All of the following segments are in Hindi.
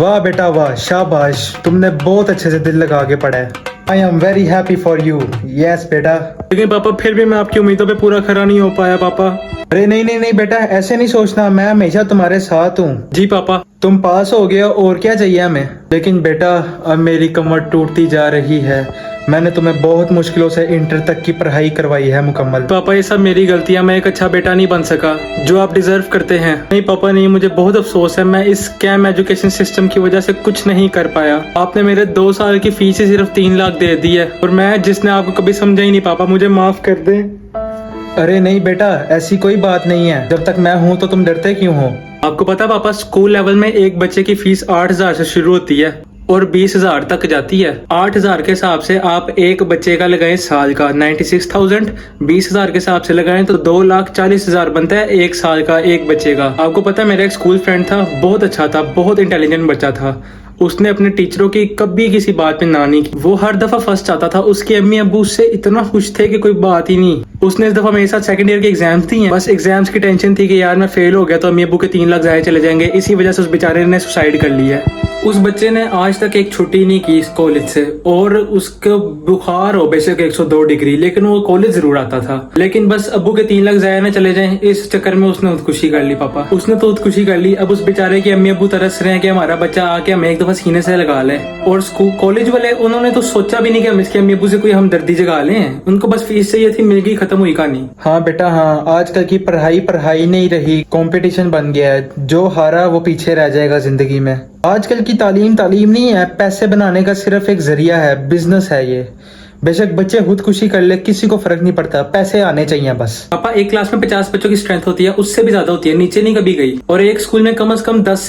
वाह बेटा वाह, शाबाश, तुमने बहुत अच्छे से दिल लगा के पढ़ा है। I am very happy for you. Yes बेटा। लेकिन पापा फिर भी मैं आपकी उम्मीदों पे पूरा खरा नहीं हो पाया पापा। अरे नहीं नहीं नहीं बेटा, ऐसे नहीं सोचना, मैं हमेशा तुम्हारे साथ हूँ। जी पापा। तुम पास हो गए और क्या चाहिए हमें। लेकिन बेटा अब मेरी कमर टूटती जा रही है। मैंने तुम्हें बहुत मुश्किलों से इंटर तक की पढ़ाई करवाई है मुकम्मल। पापा ये सब मेरी गलतियां, मैं एक अच्छा बेटा नहीं बन सका जो आप डिजर्व करते हैं। नहीं पापा नहीं, मुझे बहुत अफसोस है, मैं इस स्कैम एजुकेशन सिस्टम की वजह से कुछ नहीं कर पाया। आपने मेरे 2 साल की फीस ही सिर्फ 3 लाख दे दी है और मैं जिसने आपको कभी समझा ही नहीं। पापा मुझे माफ कर दें। अरे नहीं बेटा, ऐसी कोई बात नहीं है। जब तक मैं हूँ तो तुम डरते क्यों हो। आपको पता है पापा, स्कूल लेवल में एक बच्चे की फीस 8,000 से शुरू होती है और 20,000 तक जाती है। 8,000 के हिसाब से आप एक बच्चे का लगाएं साल का 96,000, 20,000 के हिसाब से लगाएं तो 2,40,000 बनता है एक साल का एक बच्चे का। आपको पता है मेरा एक स्कूल फ्रेंड था, बहुत अच्छा था, बहुत इंटेलिजेंट बच्चा था। उसने अपने टीचरों की कभी किसी बात पे ना नहीं की। वो हर दफा फर्स्ट आता था। उसके अम्मी अब्बू उससे इतना खुश थे कि कोई बात ही नहीं। उसने इस दफा मेरे साथ सेकंड ईयर के एग्जाम्स दी हैं। बस एग्जाम्स की टेंशन थी कि यार मैं फेल हो गया तो अम्मी अब्बू के 3 लाख जाए चले जाएंगे। इसी वजह से उस बेचारे ने सुसाइड कर लिया है। उस बच्चे ने आज तक एक छुट्टी नहीं की इस कॉलेज से और उसको बुखार हो बेशक 102 डिग्री, लेकिन वो कॉलेज जरूर आता था। लेकिन बस अब्बू के 3 लाख जाया ना चले जाएं, इस चक्कर में उसने खुदकुशी कर ली। पापा उसने तो खुदकुशी कर ली। अब उस बेचारे के अम्मी अब्बू तरस रहे हैं कि हमारा बच्चा आके हमें एक दफा सीने से लगा ले। और स्कूल कॉलेज वाले उन्होंने तो सोचा भी नहीं कि हम इसके अम्मी अब्बू से कोई हमदर्दी जगा लें। उनको बस फीस चाहिए थी, मिल गई, खत्म हुई कहानी। हाँ बेटा हाँ, आजकल की पढ़ाई पढ़ाई नहीं रही, कंपटीशन बन गया है। जो हारा वो पीछे रह जाएगा जिंदगी में। आजकल की तालीम तालीम नहीं है, पैसे बनाने का सिर्फ एक जरिया है, बिजनेस है ये। बेशक बच्चे खुदकुशी कर ले, किसी को फर्क नहीं पड़ता, पैसे आने चाहिए बस। पापा एक क्लास में 50 बच्चों की स्ट्रेंथ होती है, उससे भी ज्यादा होती है, नीचे नहीं कभी गई। और एक स्कूल में कम से कम 10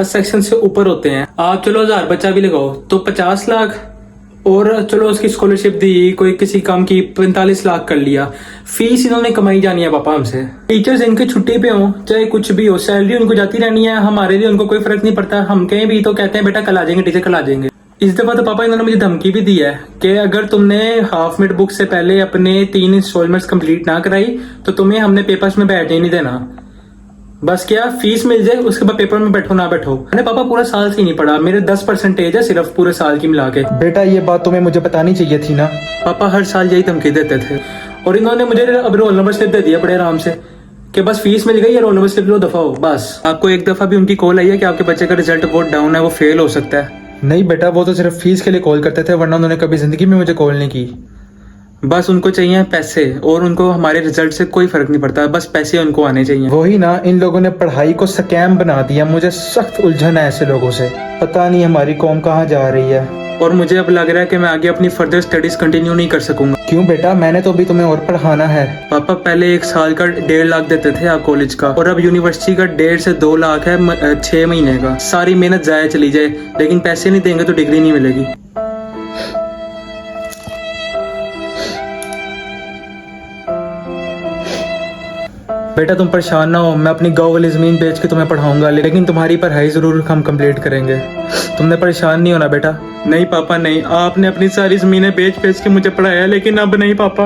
सेक्शन से ऊपर होते हैं। आप चलो 1000 बच्चा भी लगाओ तो 50 लाख, और चलो उसकी स्कॉलरशिप दी, कोई किसी काम की 45 लाख कर लिया। फीस इन्होंने कमाई जानी है पापा हमसे। टीचर्स इनके छुट्टी पे हो चाहे कुछ भी हो, सैलरी उनको जाती रहनी है, हमारे लिए उनको कोई फर्क नहीं पड़ता। हम कहीं भी तो कहते हैं बेटा कल आ जाएंगे टीचर, कल आ जाएंगे। इस दफा तो पापा इन्होंने मुझे धमकी भी दी है कि अगर तुमने हाफ मिड बुक से पहले अपने 3 इंस्टॉलमेंट्स कंप्लीट ना कराई तो तुम्हें हमने पेपर्स में बैठने नहीं देना। बस क्या फीस मिल जाए उसके बाद पेपर में बैठो ना बैठो। मैंने पापा पूरा साल से नहीं पढ़ा, मेरे 10% है सिर्फ पूरे साल की मिला के। बेटा ये बात तुम्हें मुझे बतानी चाहिए थी ना। पापा हर साल यही धमकी देते थे और इन्होंने मुझे अब रोल नंबर स्लिप दे दिया बड़े आराम से कि बस फीस मिल गई है, रोल नंबर स्लिप लो, दफा हो बस। आपको एक दफा भी उनकी कॉल आई है कि आपके बच्चे का रिजल्ट बहुत डाउन है, वो फेल हो सकता है? नहीं बेटा, वो तो सिर्फ फीस के लिए कॉल करते थे, वरना उन्होंने कभी जिंदगी में मुझे कॉल नहीं की। बस उनको चाहिए पैसे और उनको हमारे रिजल्ट से कोई फर्क नहीं पड़ता, बस पैसे उनको आने चाहिए। वही ना, इन लोगों ने पढ़ाई को स्कैम बना दिया। मुझे सख्त उलझन है ऐसे लोगों से। पता नहीं हमारी कौम कहाँ जा रही है। और मुझे अब लग रहा है कि मैं आगे अपनी फर्दर स्टडीज कंटिन्यू नहीं कर सकूंगा। क्यों बेटा, मैंने तो अभी तुम्हें और पढ़ाना है। पापा पहले 1 साल का 1.5 लाख देते थे आप कॉलेज का, और अब यूनिवर्सिटी का 1.5 से 2 लाख है 6 महीने का। सारी मेहनत जाया चली जाए, लेकिन पैसे नहीं देंगे तो डिग्री नहीं मिलेगी। बेटा तुम परेशान ना हो, मैं अपनी गाँव वाली जमीन बेच के तुम्हें पढ़ाऊंगा, लेकिन तुम्हारी पढ़ाई जरूर हम कंप्लीट करेंगे। तुमने परेशान नहीं होना बेटा। नहीं पापा नहीं, आपने अपनी सारी जमीनें बेच बेच के मुझे पढ़ाया, लेकिन अब नहीं पापा।